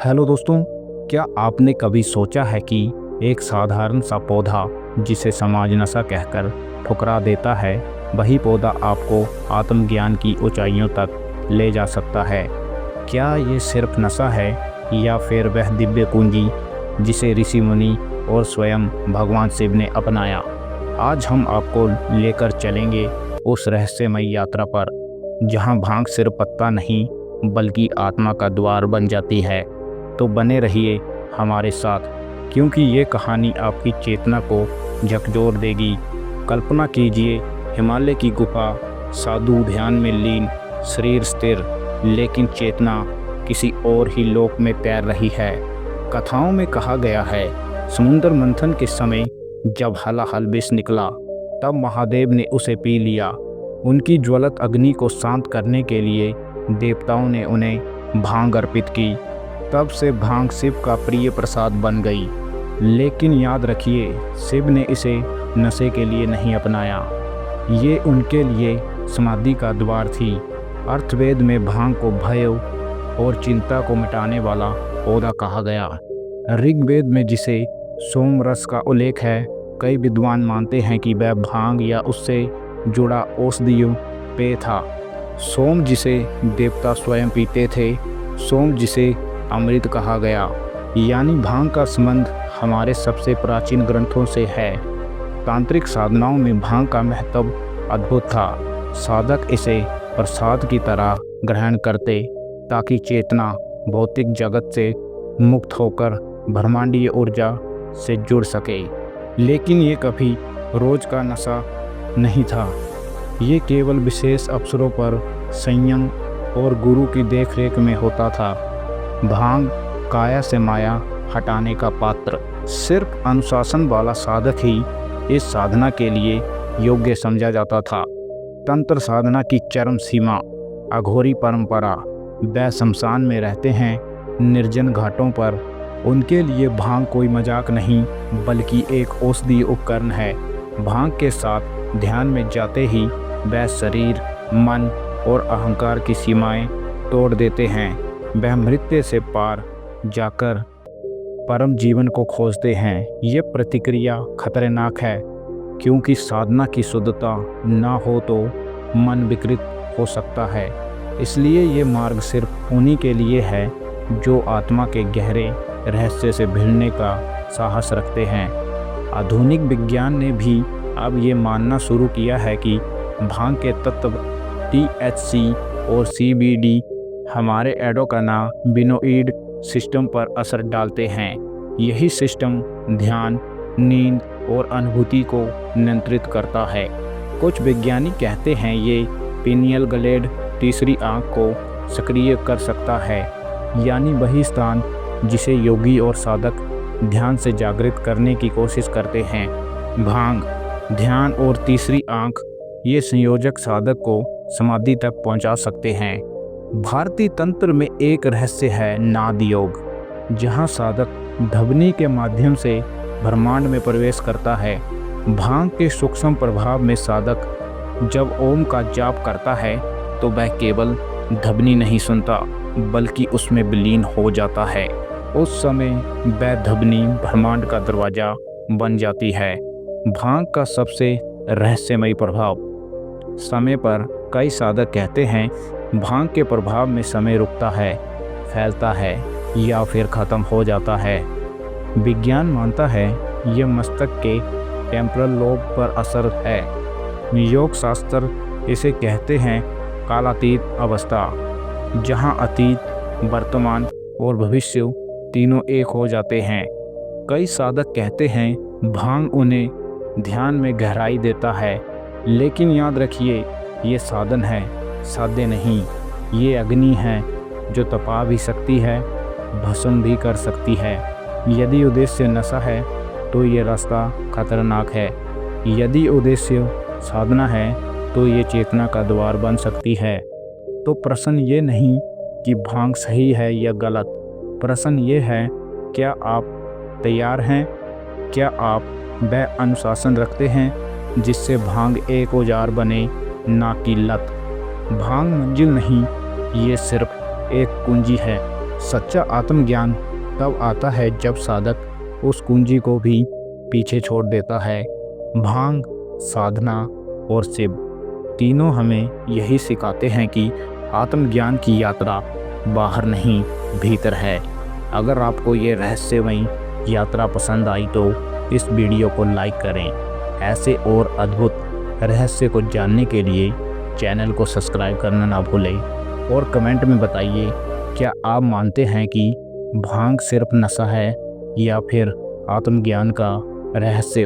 Hello दोस्तों, क्या आपने कभी सोचा है कि एक साधारण सा पौधा जिसे समाज नशा कहकर ठुकरा देता है, वही पौधा आपको आत्मज्ञान की ऊंचाइयों तक ले जा सकता है। क्या ये सिर्फ नशा है या फिर वह दिव्य कुंजी जिसे ऋषि मुनि और स्वयं भगवान शिव ने अपनाया? आज हम आपको लेकर चलेंगे उस रहस्यमयी यात्रा पर जहां भांग सिर्फ पत्ता नहीं बल्कि आत्मा का द्वार बन जाती है। तो बने रहिए हमारे साथ, क्योंकि ये कहानी आपकी चेतना को झकझोर देगी। कल्पना कीजिए, हिमालय की गुफा, साधु ध्यान में लीन, शरीर स्थिर, लेकिन चेतना किसी और ही लोक में तैर रही है। कथाओं में कहा गया है, समुद्र मंथन के समय जब हलाहल विष निकला, तब महादेव ने उसे पी लिया। उनकी ज्वलंत अग्नि को शांत करने के लिए देवताओं ने उन्हें भांग अर्पित की। तब से भांग शिव का प्रिय प्रसाद बन गई। लेकिन याद रखिए, शिव ने इसे नशे के लिए नहीं अपनाया, ये उनके लिए समाधि का द्वार थी। अर्थवेद में भांग को भय और चिंता को मिटाने वाला पौधा कहा गया। ऋग्वेद में जिसे सोम रस का उल्लेख है, कई विद्वान मानते हैं कि वह भांग या उससे जुड़ा औषधीय पेय था। सोम जिसे देवता स्वयं पीते थे, सोम जिसे अमृत कहा गया, यानी भांग का संबंध हमारे सबसे प्राचीन ग्रंथों से है। तांत्रिक साधनाओं में भांग का महत्व अद्भुत था। साधक इसे प्रसाद की तरह ग्रहण करते ताकि चेतना भौतिक जगत से मुक्त होकर ब्रह्मांडीय ऊर्जा से जुड़ सके। लेकिन ये कभी रोज का नशा नहीं था, ये केवल विशेष अवसरों पर संयम और गुरु की देखरेख में होता था। भांग काया से माया हटाने का पात्र, सिर्फ अनुशासन वाला साधक ही इस साधना के लिए योग्य समझा जाता था। तंत्र साधना की चरम सीमा, अघोरी परंपरा, वह शमशान में रहते हैं, निर्जन घाटों पर। उनके लिए भांग कोई मजाक नहीं बल्कि एक औषधीय उपकरण है। भांग के साथ ध्यान में जाते ही वह शरीर, मन और अहंकार की सीमाएं तोड़ देते हैं। वह मृत्यु से पार जाकर परम जीवन को खोजते हैं। ये प्रतिक्रिया खतरनाक है, क्योंकि साधना की शुद्धता ना हो तो मन विकृत हो सकता है। इसलिए ये मार्ग सिर्फ उन्हीं के लिए है जो आत्मा के गहरे रहस्य से भिड़ने का साहस रखते हैं। आधुनिक विज्ञान ने भी अब ये मानना शुरू किया है कि भांग के तत्व THC और CBD हमारे एंडोक्राइनोइड सिस्टम पर असर डालते हैं। यही सिस्टम ध्यान, नींद और अनुभूति को नियंत्रित करता है। कुछ वैज्ञानिक कहते हैं ये पिनियल ग्लैंड तीसरी आंख को सक्रिय कर सकता है, यानी वही स्थान जिसे योगी और साधक ध्यान से जागृत करने की कोशिश करते हैं। भांग, ध्यान और तीसरी आंख, ये संयोजक साधक को समाधि तक पहुंचा सकते हैं। भारतीय तंत्र में एक रहस्य है नाद योग, जहां साधक ध्वनि के माध्यम से ब्रह्मांड में प्रवेश करता है। भांग के सूक्ष्म प्रभाव में साधक जब ओम का जाप करता है तो वह केवल ध्वनि नहीं सुनता बल्कि उसमें विलीन हो जाता है। उस समय वह ध्वनि ब्रह्मांड का दरवाजा बन जाती है। भांग का सबसे रहस्यमयी प्रभाव समय पर, कई साधक कहते हैं भांग के प्रभाव में समय रुकता है, फैलता है या फिर ख़त्म हो जाता है। विज्ञान मानता है यह मस्तिष्क के टेम्पोरल लोब पर असर है। योग शास्त्र इसे कहते हैं कालातीत अवस्था, जहां अतीत, वर्तमान और भविष्य तीनों एक हो जाते हैं। कई साधक कहते हैं भांग उन्हें ध्यान में गहराई देता है, लेकिन याद रखिए ये साधन है, साध्य नहीं। ये अग्नि है जो तपा भी सकती है, भस्म भी कर सकती है। यदि उद्देश्य नशा है तो ये रास्ता खतरनाक है, यदि उद्देश्य साधना है तो ये चेतना का द्वार बन सकती है। तो प्रश्न ये नहीं कि भांग सही है या गलत, प्रश्न ये है, क्या आप तैयार हैं? क्या आप वह अनुशासन रखते हैं जिससे भांग एक औजार बने, ना कि लत? भांग मंजिल नहीं, ये सिर्फ एक कुंजी है। सच्चा आत्मज्ञान तब आता है जब साधक उस कुंजी को भी पीछे छोड़ देता है। भांग, साधना और शिव तीनों हमें यही सिखाते हैं कि आत्मज्ञान की यात्रा बाहर नहीं भीतर है। अगर आपको ये रहस्यमयी यात्रा पसंद आई तो इस वीडियो को लाइक करें। ऐसे और अद्भुत रहस्य को जानने के लिए चैनल को सब्सक्राइब करना ना भूलें और कमेंट में बताइए, क्या आप मानते हैं कि भांग सिर्फ नशा है या फिर आत्मज्ञान का रहस्य